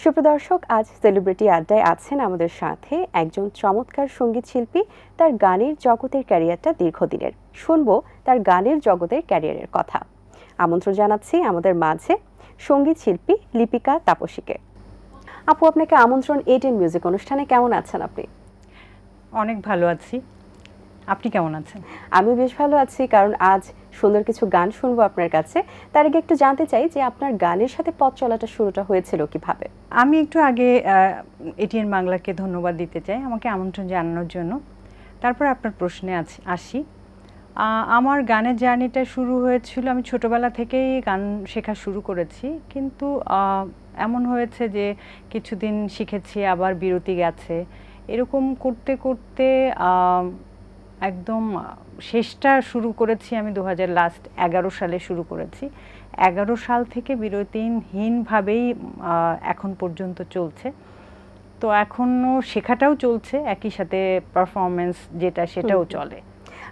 সুপ্রদর্শক, আজ সেলিব্রিটি আড্ডায় আছেন আমাদের সাথে একজন চমৎকার সঙ্গীত শিল্পী। তার গানের জগতের ক্যারিয়ারটা দীর্ঘদিনের। শুনবো তার গানের জগতের ক্যারিয়ারের কথা। আমন্ত্রণ জানাচ্ছি আমাদের মাঝে সঙ্গীত শিল্পী লিপিকা তাপসীকে। আপু, আপনাকে আমন্ত্রণ A10 মিউজিক অনুষ্ঠানে। কেমন আছেন আপনি? অনেক ভালো আছি। আপনি কেমন আছেন? আমি বেশ ভালো আছি, কারণ আজ সুন্দর কিছু গান শুনবো আপনার কাছে। তার আগে একটু জানতে চাই যে আপনার গানের সাথে পথ চলাটা শুরুটা হয়েছিল কিভাবে? আমি একটু আগে ATN বাংলাকে ধন্যবাদ দিতে চাই আমাকে আমন্ত্রণ জানানোর জন্য। তারপর আপনার প্রশ্নে আসি। আমার গানের জার্নিটা শুরু হয়েছিল, আমি ছোটবেলা থেকেই গান শেখা শুরু করেছি, কিন্তু এমন হয়েছে যে কিছুদিন শিখেছি, আবার বিরতি গেছে। এরকম করতে করতে একদম শেষটা শুরু করেছি আমি 2011 সালে শুরু করেছি। 11 সাল থেকে বিরতিহীনভাবেই এখন পর্যন্ত চলছে। তো এখনও শেখাটাও চলছে, একই সাথে পারফরমেন্স যেটা সেটাও চলে।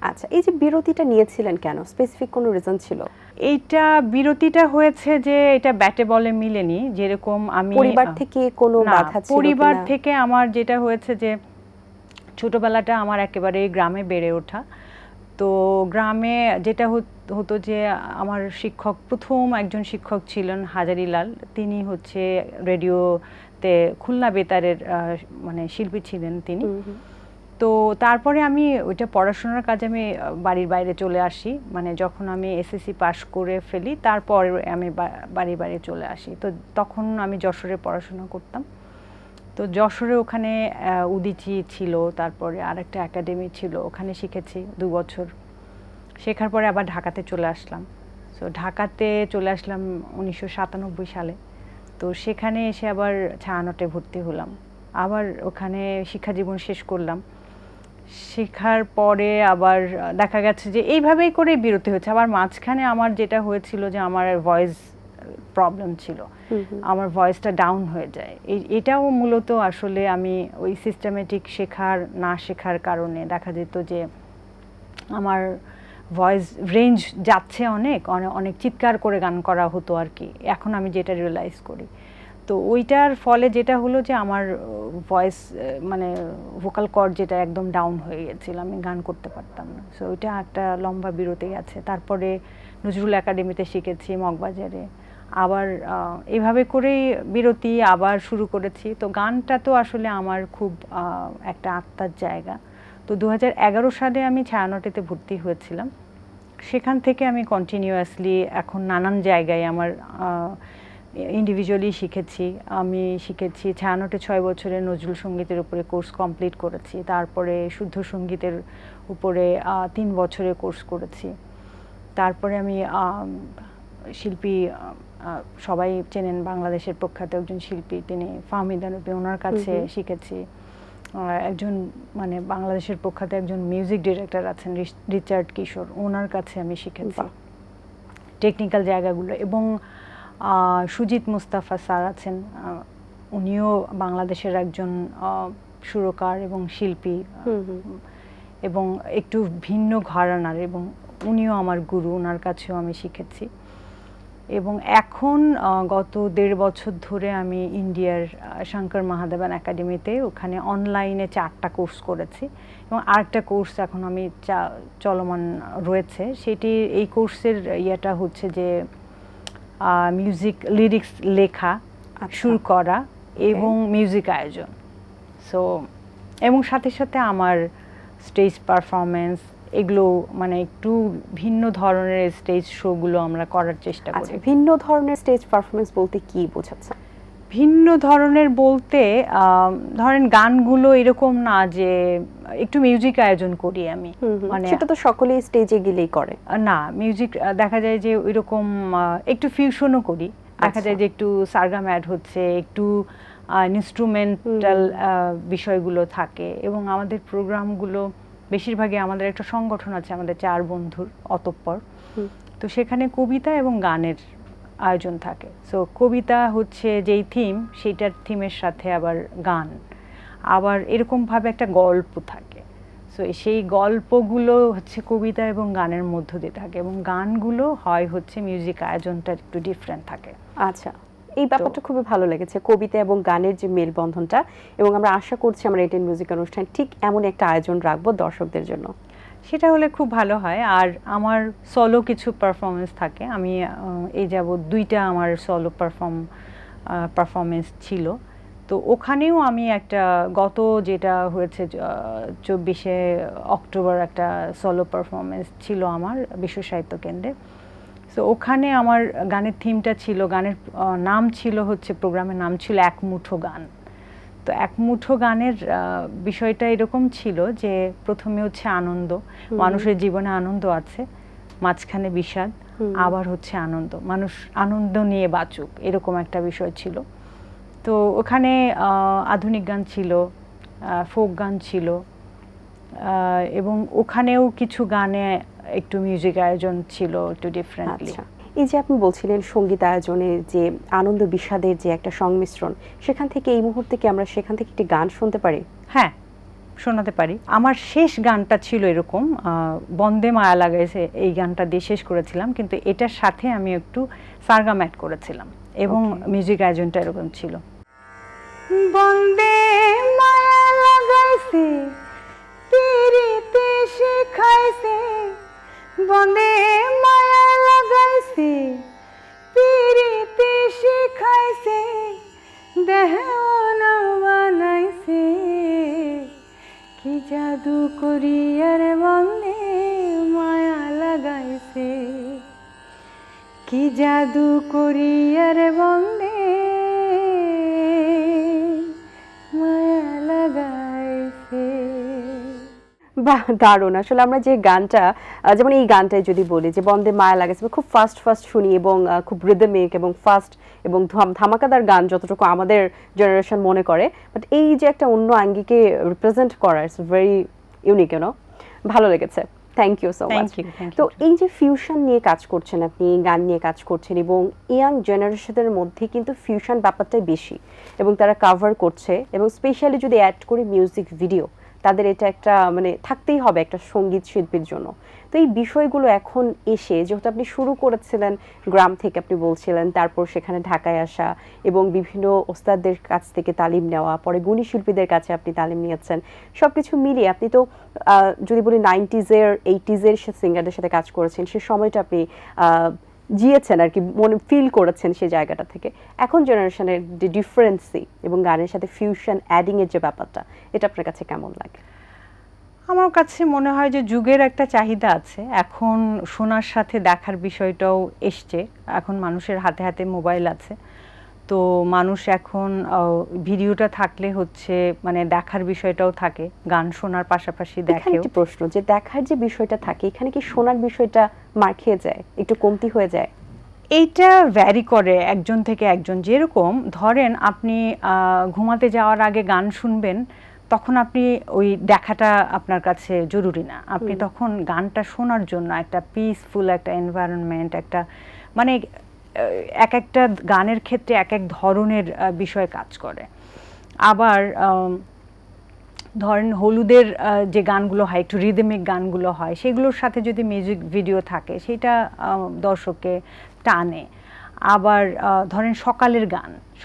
আচ্ছা, এই যে বিরতিটা নিয়েছিলেন কেন? স্পেসিফিক কোনো রিজন ছিল? এইটা বিরতিটা হয়েছে যে এটা ব্যাটে বলে মিলেনি। যেরকম আমি পরিবার থেকে কোনো বাধা ছিল? পরিবার থেকে আমার যেটা হয়েছে যে ছোটবেলাটা আমার একেবারে গ্রামে বেড়ে ওঠা। তো গ্রামে যেটা হতো যে আমার শিক্ষক, প্রথম একজন শিক্ষক ছিলেন হাজারীলাল। তিনি হচ্ছে রেডিওতে খুলনা বেতারের মানে শিল্পী ছিলেন তিনি। তো তারপরে আমি ওইটা পড়াশোনার কাজে আমি বাড়ির বাইরে চলে আসি, মানে যখন আমি এসএসসি পাশ করে ফেলি তারপর আমি বাড়ির বাইরে চলে আসি। তো তখন আমি যশোরে পড়াশোনা করতাম। তো যশোরে ওখানে উদীচী ছিল, তারপরে আরেকটা একাডেমি ছিল, ওখানে শিখেছি 2 বছর। শেখার পরে আবার ঢাকাতে চলে আসলাম। সো ঢাকাতে চলে আসলাম 1997 সালে। তো সেখানে এসে আবার ছায়ানটে ভর্তি হলাম, আবার ওখানে শিক্ষা জীবন শেষ করলাম। শেখার পরে আবার দেখা গেছে যে এইভাবেই করে বিরতি হচ্ছে। আবার মাঝখানে আমার যেটা হয়েছিল যে আমার ভয়েস প্রবলেম ছিল, আমার ভয়েসটা ডাউন হয়ে যায়। এটাও মূলত আসলে আমি ওই সিস্টেমেটিক না শেখার কারণে দেখা যেত যে আমার ভয়েস রেঞ্জ যাচ্ছে, অনেক চিৎকার করে গান করা হতো আর কি, এখন আমি যেটা রিয়েলাইজ করি। তো ওইটার ফলে যেটা হলো যে আমার ভয়েস মানে ভোকাল কর্ড যেটা একদম ডাউন হয়ে গেছিল, আমি গান করতে পারতাম না। সো ওইটা একটা লম্বা বিরতি গেছে। তারপরে নজরুল একাডেমিতে শিখেছি মগবাজারে, আবার এইভাবে করেই বিরতি আবার শুরু করেছি। তো গানটা তো আসলে আমার খুব একটা আত্মার জায়গা। তো 2011 সালে আমি ছায়ানটেতে ভর্তি হয়েছিলাম। সেখান থেকে আমি কন্টিনিউয়াসলি এখন নানান জায়গায় আমার ইন্ডিভিজুয়ালি শিখেছি। আমি শিখেছি ছায়ানটে 6 বছরের নজরুল সঙ্গীতের উপরে কোর্স কমপ্লিট করেছি। তারপরে শুদ্ধ সঙ্গীতের উপরে 3 বছরের কোর্স করেছি। তারপরে আমি শিল্পী, সবাই চেনেন, বাংলাদেশের প্রখ্যাত একজন শিল্পী, তিনি ফাহমিদা নবী, ওনার কাছে শিখেছি। একজন মানে বাংলাদেশের প্রখ্যাত একজন মিউজিক ডিরেক্টর আছেন রিচার্ড কিশোর, ওনার কাছে আমি শিখেছি টেকনিক্যাল জায়গাগুলো। এবং সুজিত মুস্তাফা স্যার আছেন, উনিও বাংলাদেশের একজন সুরকার এবং শিল্পী, এবং একটু ভিন্ন ঘরানার, এবং উনিও আমার গুরু, ওনার কাছেও আমি শিখেছি। এবং এখন গত 1.5 বছর ধরে আমি ইন্ডিয়ার শঙ্কর মহাদেবন একাডেমিতে ওখানে অনলাইনে 4টা কোর্স করেছি, এবং আরেকটা কোর্স এখন আমি চলমান রয়েছে। সেটি এই কোর্সের ইয়েটা হচ্ছে যে মিউজিক লিরিক্স লেখা, সুর করা এবং মিউজিক আয়োজন। সো এবং সাথে সাথে আমার স্টেজ পারফরমেন্স, এগুলো মানে একটু ভিন্ন ধরনের স্টেজ শোগুলো আমরা করার চেষ্টা করি। ভিন্ন ধরনের স্টেজ পারফরমেন্স বলতে কি বোঝাচ্ছেন? ভিন্ন ধরনের বলতে ধরেন গানগুলো এরকম না যে একটু মিউজিক আয়োজন করি আমি, মানে সেটা তো সকলেই স্টেজে গেলেই করে না। মিউজিক দেখা যায় যে ওইরকম একটু ফিউশনও করি, দেখা যায় যে একটু সারগাম অ্যাড হচ্ছে, একটু ইনস্ট্রুমেন্টাল বিষয়গুলো থাকে। এবং আমাদের প্রোগ্রামগুলো বেশিরভাগই, আমাদের একটা সংগঠন আছে আমাদের 4 বন্ধুর অতঃপর, তো সেখানে কবিতা এবং গানের আয়োজন থাকে। সো কবিতা হচ্ছে যেই থিম, সেইটার থিমের সাথে আবার গান, আবার এরকমভাবে একটা গল্প থাকে। সো সেই গল্পগুলো হচ্ছে কবিতা এবং গানের মধ্য দিয়ে থাকে, এবং গানগুলো হয় হচ্ছে মিউজিক আয়োজনটা একটু ডিফারেন্ট থাকে। আচ্ছা, এই ব্যাপারটা খুবই ভালো লেগেছে, কবিতা এবং গানের যে মেলবন্ধনটা, এবং আমরা আশা করছি আমরা এটেন মিউজিক অনুষ্ঠান ঠিক এমন একটা আয়োজন রাখবো দর্শকদের জন্য। সেটা হলে খুব ভালো হয়। আর আমার সলো কিছু পারফরমেন্স থাকে, আমি এই যাবৎ 2টা আমার সলো পারফরমেন্স ছিল। তো ওখানেও আমি একটা গত যেটা হয়েছে 24শে অক্টোবর একটা সলো পারফরমেন্স ছিল আমার বিশ্ব সাহিত্য কেন্দ্রে। তো ওখানে আমার গানের থিমটা ছিল, গানের নাম ছিল হচ্ছে, প্রোগ্রামের নাম ছিল এক মুঠো গান। তো এক মুঠো গানের বিষয়টা এরকম ছিল যে প্রথমে হচ্ছে আনন্দ, মানুষের জীবনে আনন্দ আছে, মাঝখানে বিষাদ, আবার হচ্ছে আনন্দ, মানুষ আনন্দ নিয়ে বাঁচুক, এরকম একটা বিষয় ছিল। তো ওখানে আধুনিক গান ছিল, ফোক গান ছিল, এবং ওখানেও কিছু গানে একটু মিউজিক আয়োজন ছিল একটু ডিফারেন্টলি। এই যে আপনি বলছিলেন সঙ্গীত আয়োজনে যে আনন্দ বিষাদের যে একটা সংমিশ্রণ, সেখান থেকে এই মুহূর্তে কি আমরা সেখান থেকে একটি গান শুনতে পারি? হ্যাঁ, শোনাতে পারি। আমার শেষ গানটা ছিল এরকম, বন্দে মায়া লাগাইছে, এই গানটা দিয়ে শেষ করেছিলাম, কিন্তু এটার সাথে আমি একটু সারগাম অ্যাড করেছিলাম এবং মিউজিক আয়োজনটা এরকম ছিল। বন্দে মায়া লাগাইছে পিরিতে শিখাইছে, বন্দে মায়া লাগাইছে পিরিতে শিখাইছে, দেহনা বানাইছে কি জাদু করিয়ার বন্দে মায়া লাগাইছে, কি জাদু করিয়ার বন্দে মায়া লাগাইছে। বাহ, দারুণ। আসলে আমরা যে গানটা, যেমন এই গানটাই যদি বলি যে বন্দে মায়া লাগাইছে, খুব ফাস্ট শুনি এবং খুব রিদমিক এবং ফাস্ট এবং ধামাকাদার গান যতটুকু আমাদের জেনারেশন মনে করে, বাট এই যে একটা অন্য আঙ্গিকে রিপ্রেজেন্ট করা, ইটস ভেরি ইউনিক, ভালো লেগেছে। Thank you so much. তো এই যে ফিউশন নিয়ে কাজ করছেন আপনি, গান নিয়ে কাজ করছেন, এবং ইয়াং জেনারেশনের মধ্যে কিন্তু ফিউশন ব্যাপারটাই বেশি এবং তারা কাভার করছে, এবং স্পেশালি যদি অ্যাড করি মিউজিক ভিডিও, তাদের এটা একটা মানে থাকতেই হবে একটা সঙ্গীত শিল্পীর জন্য। তো এই বিষয়গুলো এখন এসে, যেহেতু আপনি শুরু করেছিলেন গ্রাম থেকে আপনি বলছিলেন, তারপর সেখানে ঢাকায় আসা এবং বিভিন্ন ওস্তাদদের কাছ থেকে তালিম নেওয়া, পরে গুণী শিল্পীদের কাছে আপনি তালিম নিয়েছেন, সব কিছু মিলিয়ে আপনি তো যদি বলি 90s-এর 80s-এর সিঙ্গারদের সাথে কাজ করেছেন, সে সময়টা আপনি জিয়েছেন আর কি, মনে ফিল করেছেন সেই জায়গাটা থেকে। এখন জেনারেশনের যে ডিফারেন্সি এবং গানের সাথে ফিউশন অ্যাডিংয়ের যে ব্যাপারটা, এটা আপনার কাছে কেমন লাগে? আমার কাছে মনে হয় যে যুগের একটা চাহিদা আছে, এখন শোনার সাথে দেখার বিষয়টাও এসছে, এখন মানুষের হাতে হাতে মোবাইল আছে, তো মানুষ এখন ভিডিওটা থাকলে হচ্ছে মানে দেখার বিষয়টাও থাকে, গান শোনার পাশাপাশি দেখেও। একটি প্রশ্ন, যে দেখার যে বিষয়টা থাকে, এখানে কি শোনার বিষয়টা মার খেয়ে যায়, একটু কমতি হয়ে যায়? এইটা ভ্যারি করে একজন থেকে একজন। যেরকম ধরেন আপনি ঘুমাতে যাওয়ার আগে গান শুনবেন, তখন আপনি ওই দেখাটা আপনার কাছে জরুরি না, আপনি তখন গানটা শোনার জন্য একটা পিসফুল একটা এনভায়রনমেন্ট, একটা মানে এক একটা গানের ক্ষেত্রে এক এক ধরনের বিষয় কাজ করে। আবার ধরেন হলুদের যে গানগুলো হয়, একটু রিদমিক গানগুলো হয়, সেগুলোর সাথে যদি মিউজিক ভিডিও থাকে সেটা দর্শককে টানে। আবার ধরেন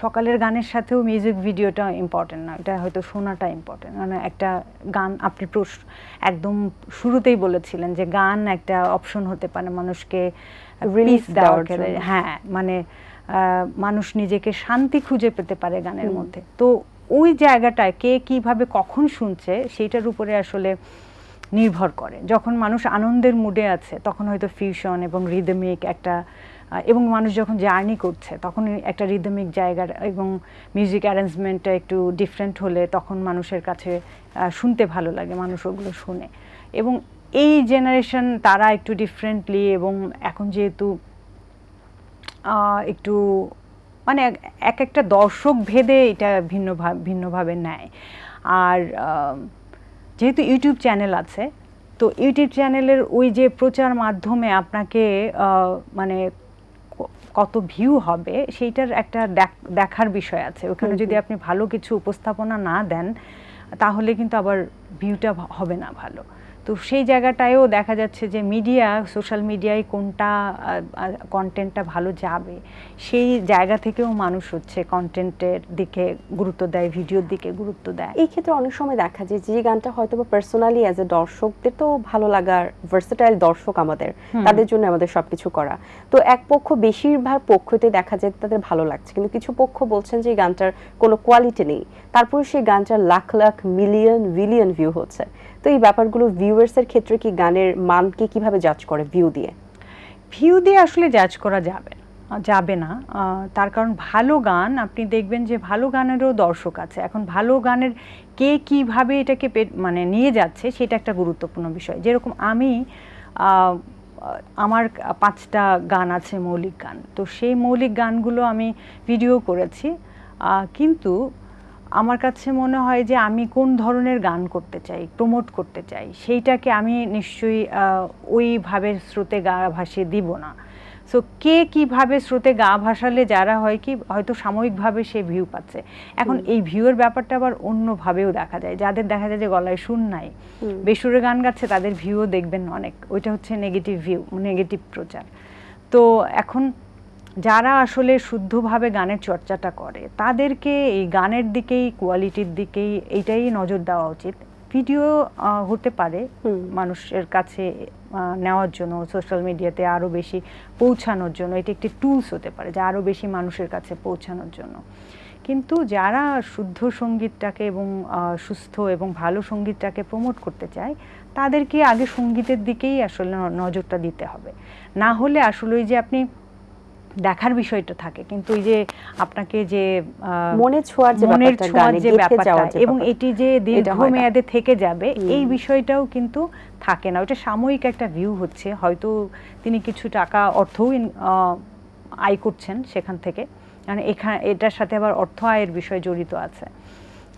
সকালের গানের সাথেও মিউজিক ভিডিওটা ইম্পর্টেন্ট না, এটা হয়তো শোনাটা ইম্পর্টেন্ট। মানে একটা গান আপনি একদম শুরুতেই বলেছিলেন যে গান একটা অপশন হতে পারে মানুষকে রিলিফ দেওয়ার ক্ষেত্রে, হ্যাঁ, মানে মানুষ নিজেকে শান্তি খুঁজে পেতে পারে গানের মধ্যে। তো ওই জায়গাটায় কে কিভাবে কখন শুনছে সেটার উপরে আসলে নির্ভর করে। যখন মানুষ আনন্দের মুডে আছে তখন হয়তো ফিউশন এবং রিদমিক একটা, এবং মানুষ যখন জার্নি করছে তখন একটা রিদমিক জায়গার এবং মিউজিক অ্যারেঞ্জমেন্টটা একটু ডিফারেন্ট হলে তখন মানুষের কাছে শুনতে ভালো লাগে, মানুষ ওগুলো শুনে। এবং এই জেনারেশন তারা একটু ডিফারেন্টলি, এবং এখন যেহেতু একটু মানে এক একটা দর্শক ভেদে এটা ভিন্নভাবে নেয়। আর যেহেতু ইউটিউব চ্যানেল আছে, তো ইউটিউব চ্যানেলের ওই যে প্রচার মাধ্যমে আপনাকে মানে কত ভিউ হবে সেইটার একটা দেখার বিষয় আছে। ওখানে যদি আপনি ভালো কিছু উপস্থাপনা না দেন তাহলে কিন্তু আবার ভিউটা হবে না ভালো। তো তো সেই জায়গাটায়ও দেখা যাচ্ছে যে মিডিয়া, সোশ্যাল মিডিয়ায় কোনটা কন্টেন্টটা ভালো যাবে সেই জায়গা থেকেও মানুষ হচ্ছে কন্টেন্টের দিকে গুরুত্ব দেয়, ভিডিওর দিকে গুরুত্ব দেয়। এই ক্ষেত্রে অনেক সময় দেখা যায় যে গানটা হয়তো বা পার্সোনালি অ্যাজ এ দর্শকদের তো ভালো লাগার ভার্সেটাইল দর্শক আমাদের, তাদের জন্য আমাদের সবকিছু করা। তো এক পক্ষ, বেশিরভাগ পক্ষতে দেখা যায় তাদের ভালো লাগছে, কিন্তু কিছু পক্ষ বলছেন যে এই গানটার কোনো কোয়ালিটি নেই, তারপরে সেই গানটার lakh lakh million billion view হচ্ছে। তো এই ব্যাপারগুলো ভিউয়ার্সের ক্ষেত্রে কি গানের মানকে কিভাবে জাজ করে? ভিউ দিয়ে আসলে জাজ করা যাবে না। তার কারণ ভালো গান, আপনি দেখবেন যে ভালো গানেরও দর্শক আছে। এখন ভালো গানের কে কিভাবে এটাকে মানে নিয়ে যাচ্ছে সেটা একটা গুরুত্বপূর্ণ বিষয়। যেরকম আমি আমার 5টা গান আছে মৌলিক গান, তো সেই মৌলিক গানগুলো আমি ভিডিও করেছি, কিন্তু আমার কাছে মনে হয় যে আমি কোন ধরনের গান করতে চাই, প্রমোট করতে চাই, সেইটাকে আমি নিশ্চয়ই ওইভাবে স্রোতে গা ভাসিয়ে দিব না। সো কে কিভাবে স্রোতে গা ভাসালে যারা হয় কি হয়তো সাময়িকভাবে সে ভিউ পাচ্ছে। এখন এই ভিউয়ের ব্যাপারটা আবার অন্যভাবেও দেখা যায়, যাদের দেখা যায় যে গলায় সুর নাই, বেসুরে গান গাচ্ছে, তাদের ভিউও দেখবেন অনেক, ওইটা হচ্ছে নেগেটিভ ভিউ, নেগেটিভ প্রচার। তো এখন যারা আসলে শুদ্ধভাবে গানের চর্চাটা করে তাদেরকে এই গানের দিকেই, কোয়ালিটির দিকেই এইটাই নজর দেওয়া উচিত। ভিডিও হতে পারে মানুষের কাছে নেওয়ার জন্য, সোশ্যাল মিডিয়াতে আরও বেশি পৌঁছানোর জন্য, এটি একটি টুলস হতে পারে যা আরও বেশি মানুষের কাছে পৌঁছানোর জন্য। কিন্তু যারা শুদ্ধ সঙ্গীতটাকে এবং সুস্থ এবং ভালো সঙ্গীতটাকে প্রমোট করতে চায় তাদেরকে আগে সঙ্গীতের দিকেই আসলে নজরটা দিতে হবে। না হলে আসলে ওই যে আপনি দেখার বিষয়টা থাকে, কিন্তু ওই যে আপনাকে যে মনের ছোঁয়ার যে ব্যাপারটা এবং এটি যে দীর্ঘমেয়াদে থেকে যাবে এই বিষয়টাও কিন্তু থাকে না। ওটা সাময়িক একটা ভিউ হচ্ছে, হয়তো তিনি কিছু টাকা অর্থও আয় করছেন সেখান থেকে, মানে এটার সাথে আবার অর্থ আয়ের বিষয় জড়িত আছে,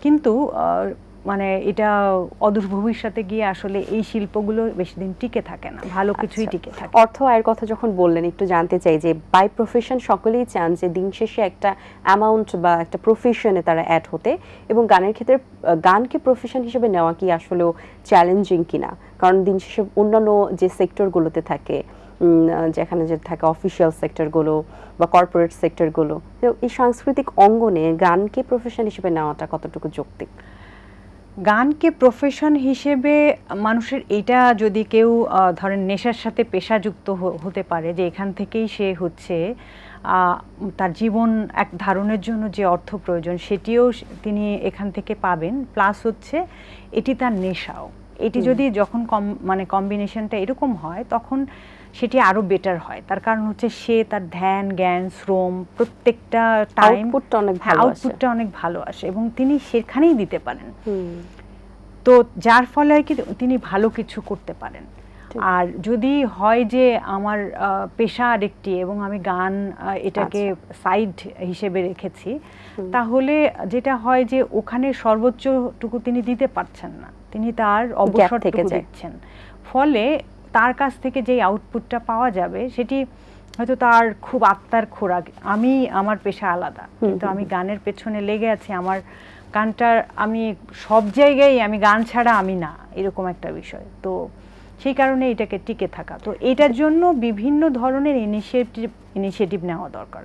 কিন্তু মানে এটা অদূর ভবিষ্যতে গিয়ে আসলে এই শিল্পগুলো বেশি দিন টিকে থাকে না, ভালো কিছুই টিকে থাকে। অর্থ আয়ের কথা যখন বললেন, একটু জানতে চাই যে বাই প্রফেশন সকলেই চান যে দিন শেষে একটা অ্যামাউন্ট বা একটা প্রফেশনে তারা অ্যাড হতে, এবং গানের ক্ষেত্রে গানকে প্রফেশন হিসেবে নেওয়া কি আসলেও চ্যালেঞ্জিং কিনা? কারণ দিন শেষে অন্যান্য যে সেক্টরগুলোতে থাকে, যেখানে যে থাকে অফিসিয়াল সেক্টরগুলো বা কর্পোরেট সেক্টরগুলো, এই সাংস্কৃতিক অঙ্গনে গানকে প্রফেশন হিসেবে নেওয়াটা কতটুকু যৌক্তিক? গানকে প্রফেশন হিসেবে মানুষের এটা যদি কেউ ধরেন নেশার সাথে পেশাযুক্ত হতে পারে, যে এখান থেকেই সে হচ্ছে তার জীবন এক ধারণের জন্য যে অর্থ প্রয়োজন সেটিও তিনি এখান থেকে পাবেন, প্লাস হচ্ছে এটি তার নেশাও। এটি যদি যখন মানে কম্বিনেশনটা এরকম হয় তখন সেটি আরো বেটার হয়। তার কারণ হচ্ছে সে তার ধ্যান, জ্ঞান, শ্রম প্রত্যেকটা টাইম আউটপুটটা অনেক ভালো আসে এবং তিনি সেখানেই দিতে পারেন। তো যার ফলে কি তিনি ভালো কিছু করতে পারেন। আর যদি হয় যে আমার পেশা আরেকটি এবং আমি গান এটাকে সাইড হিসেবে রেখেছি, তাহলে যেটা হয় যে ওখানে সর্বোচ্চটুকু তিনি দিতে পারছেন না, তিনি তার অবসরটুকু দিচ্ছেন, ফলে তার কাছ থেকে যে আউটপুটটা পাওয়া যাবে সেটি হয়তো তার খুব আত্মার খোরাক। আমার পেশা আলাদা, কিন্তু আমি গানের পেছনে লেগে আছি, আমার গানটার আমি সব জায়গায়, আমি গান ছাড়া আমি না, এরকম একটা বিষয়। তো সেই কারণে এটাকে টিকে থাকা, তো এটার জন্য বিভিন্ন ধরনের ইনিশিয়েটিভ নেওয়া দরকার।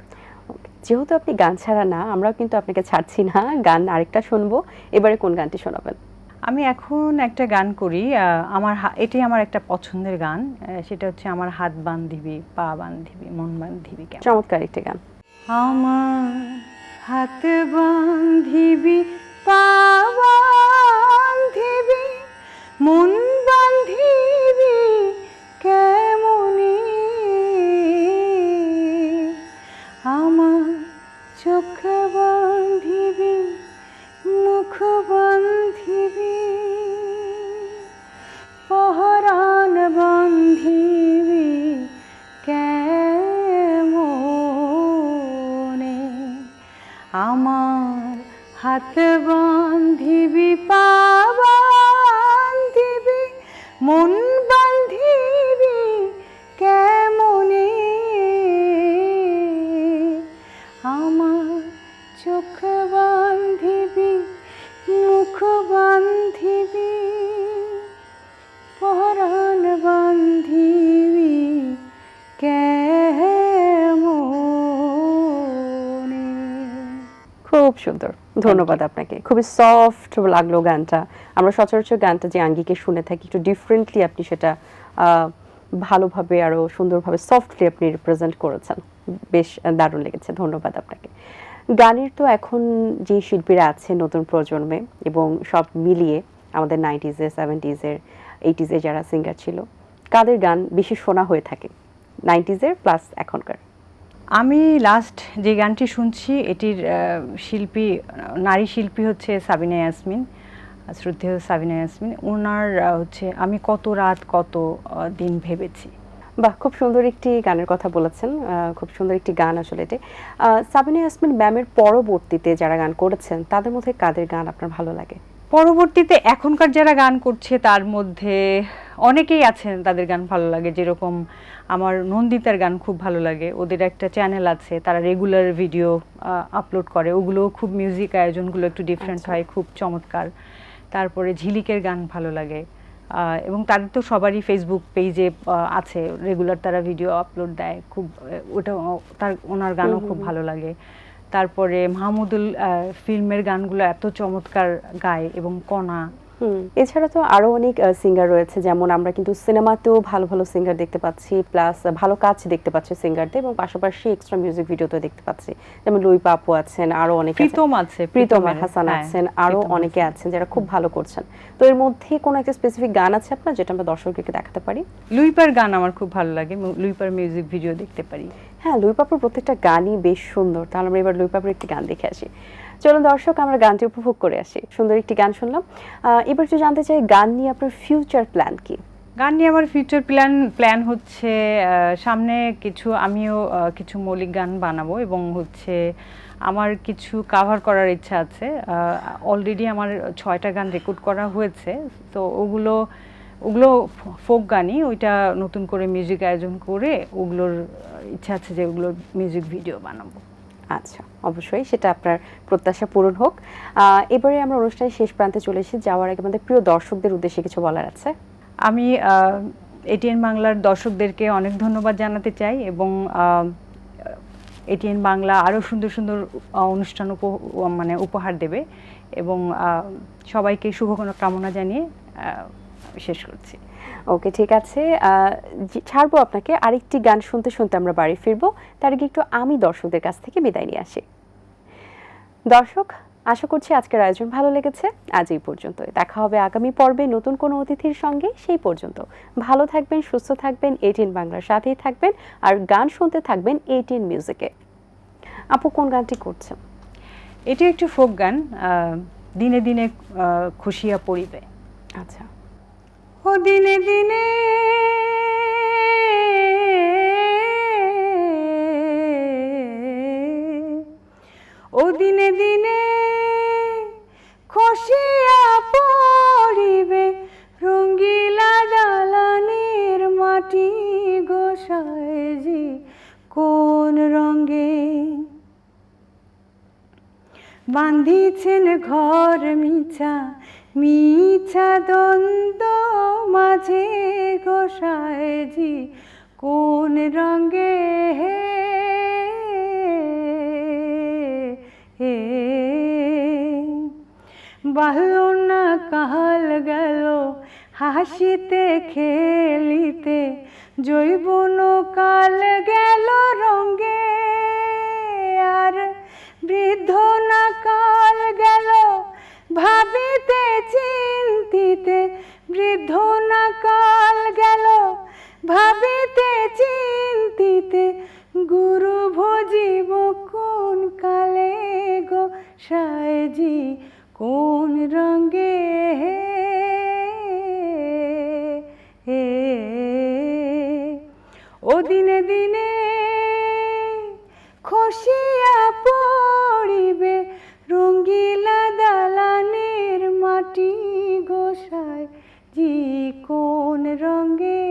যেহেতু আপনি গান ছাড়া না, আমরাও কিন্তু আপনাকে ছাড়ছি না, গান আরেকটা শুনবো। এবারে কোন গানটি শোনাবেন? আমি এখন একটা গান করি, এটাই আমার একটা পছন্দের গান, সেটা হচ্ছে আমার হাত বান্ধিবি, পা বান্ধিবি, মন বান্ধিবি। চমৎকার একটি গান। আমার হাত বান্ধিবি, পা বান্ধিবি, মন বান্ধিবি কেমনে, আমার চোখ বান্ধিবি, মুখ বান্ধিবি, পহরান বান্ধিবি কেমনে, আমার হাত বান্ধিবি, পা বান্ধিবি, মন বান্ধিবি কেমনে, আমার চোখ বান্ধিবি, মুখ বান্ধিবি, সুন্দর, ধন্যবাদ আপনাকে। খুবই সফট লাগলো গানটা। আমরা সচরাচর গানটা যে আঙ্গিকে শুনে থাকি একটু ডিফারেন্টলি আপনি সেটা ভালোভাবে আরো সুন্দরভাবে সফটলি আপনি রিপ্রেজেন্ট করেছেন। বেশ দারুণ লেগেছে, ধন্যবাদ আপনাকে। গানের তো এখন যে শিল্পীরা আছে নতুন প্রজন্মে এবং সব মিলিয়ে আমাদের 90s-এর 70s-এর 80s-এর যারা সিঙ্গার ছিল, কাদের গান বেশি শোনা হয়ে থাকে 90s-এর প্লাস এখনকার? আমি লাস্ট যে গানটি শুনছি এটির শিল্পী, নারী শিল্পী হচ্ছে সাবিনা ইয়াসমিন, শ্রদ্ধেয় সাবিনা ইয়াসমিন। ওনার হচ্ছে আমি কত রাত কত দিন ভেবেছি। বাহ, খুব সুন্দর একটি গানের কথা বলেছেন, খুব সুন্দর একটি গান আসলে এটি। সাবিনা ইয়াসমিন ম্যামের পরবর্তীতে যারা গান করেছেন তাদের মধ্যে কাদের গান আপনার ভালো লাগে? পরবর্তীতে এখনকার যারা গান করছে তার মধ্যে অনেকেই আছেন তাদের গান ভালো লাগে, যেরকম আমার নন্দিতার গান খুব ভালো লাগে। ওদের একটা চ্যানেল আছে, তারা রেগুলার ভিডিও আপলোড করে, ওগুলো খুব মিউজিক আয়োজনগুলো একটু ডিফারেন্ট হয়, খুব চমৎকার। তারপরে ঝিলিকের গান ভালো লাগে, এবং তাদের তো সবারই ফেসবুক পেজে আছে, রেগুলার তারা ভিডিও আপলোড দেয়, খুব ওটা ওনার গানও খুব ভালো লাগে। তারপরে মাহমুদুল ফিল্মের গানগুলো এত চমৎকার গায়, এবং কণা। এছাড়া তো আরো অনেক সিঙ্গার রয়েছে, যেমন আমরা কিন্তু সিনেমাতেও ভালো ভালো সিঙ্গার দেখতে পাচ্ছি, প্লাস ভালো কাজ দেখতে পাচ্ছি সিঙ্গারদের, এবং পাশাপাশি এক্সট্রা মিউজিক ভিডিওতে দেখতে পাচ্ছি, যেমন লুইপা আপু আছেন, আরো অনেকে প্রীতম হাসান আছেন, আরো অনেকে আছেন যারা খুব ভালো করছেন। তো এর মধ্যে কোনো একটা স্পেসিফিক গান আছে আপনার যেটা আমরা দর্শকদেরকে দেখাতে পারি? লুইপার গান আমার খুব ভালো লাগে, লুইপার মিউজিক ভিডিও দেখতে পারি। হ্যাঁ, লুইপাপুর প্রত্যেকটা গানই বেশ সুন্দর। তাহলে আমরা এবার লুইপাপুর একটি গান দেখে আসি। চলুন দর্শক, আমরা গানটি উপভোগ করে আসি। সুন্দর একটি গান শুনলাম। এবার একটু জানতে চাই, গান নিয়ে আপনার ফিউচার প্ল্যান কি? গান নিয়ে আমার ফিউচার প্ল্যান হচ্ছে সামনে আমিও কিছু মৌলিক গান বানাবো, এবং হচ্ছে আমার কিছু কাভার করার ইচ্ছা আছে। অলরেডি আমার 6টা গান রেকর্ড করা হয়েছে, তো ওগুলো ফোক গানই, ওইটা নতুন করে মিউজিক আয়োজন করে ওগুলোর ইচ্ছা আছে যে ওগুলোর মিউজিক ভিডিও বানাবো। আচ্ছা, অবশ্যই সেটা আপনার প্রত্যাশা পূরণ হোক। এবারে আমরা অনুষ্ঠানের শেষ প্রান্তে চলে এসেছি। যাওয়ার আগে আমাদের প্রিয় দর্শকদের উদ্দেশ্যে কিছু বলার আছে? আমি এটিএন বাংলার দর্শকদেরকে অনেক ধন্যবাদ জানাতে চাই, এবং এটিএন বাংলা আরও সুন্দর সুন্দর অনুষ্ঠান উপহার দেবে, এবং সবাইকে শুভকামনা জানিয়ে শেষ করছি। ওকে, ঠিক আছে, ছাড়বো আপনাকে। আরেকটি গান শুনতে শুনতে আমরা বাড়ি ফিরবো। তার আগে একটু আমি দর্শকদের কাছ থেকে বিদায় নিয়ে আসি। দর্শক, আশা করছি আজকের আয়োজন ভালো লেগেছে। আজ এই পর্যন্তই, দেখা হবে আগামী পর্বে নতুন কোনো অতিথির সঙ্গে। সেই পর্যন্ত ভালো থাকবেন, সুস্থ থাকবেন, এটিএন বাংলার সাথেই থাকবেন, আর গান শুনতে থাকবেন এটিএন মিউজিকে। আপু, কোন গানটি করছেন? এটি একটি ফোক গান, দিনে দিনে খুশিয়া পড়িবে। আচ্ছা। ও দিনে দিনে ও দিনে দিনে খুশিয়া পড়িবে, রঙ্গিলা দালানের মাটি গোসাইজি কোন রঙে বাঁধিছেন ঘর মিছা মিছা দ্বন্দ্ব মাঝে গোসাইজি কোন রঙে বাহল না কাল গেল হাসিতে খেলিতে, জৈবন কাল গেল রঙে, আর বৃদ্ধ না কাল গেল ভাবিতে চিন্তিতে, বৃদ্ধ না কাল গেল ভাবিতে চিন্তিতে, গুরু ভজিব কোন কালে গো সাইজি কোন রঙে ও দিনে দিনে খুশিয়া পড়িবে, রঙ্গিলা দালানের মাটি গোসাই জি কোন রঙে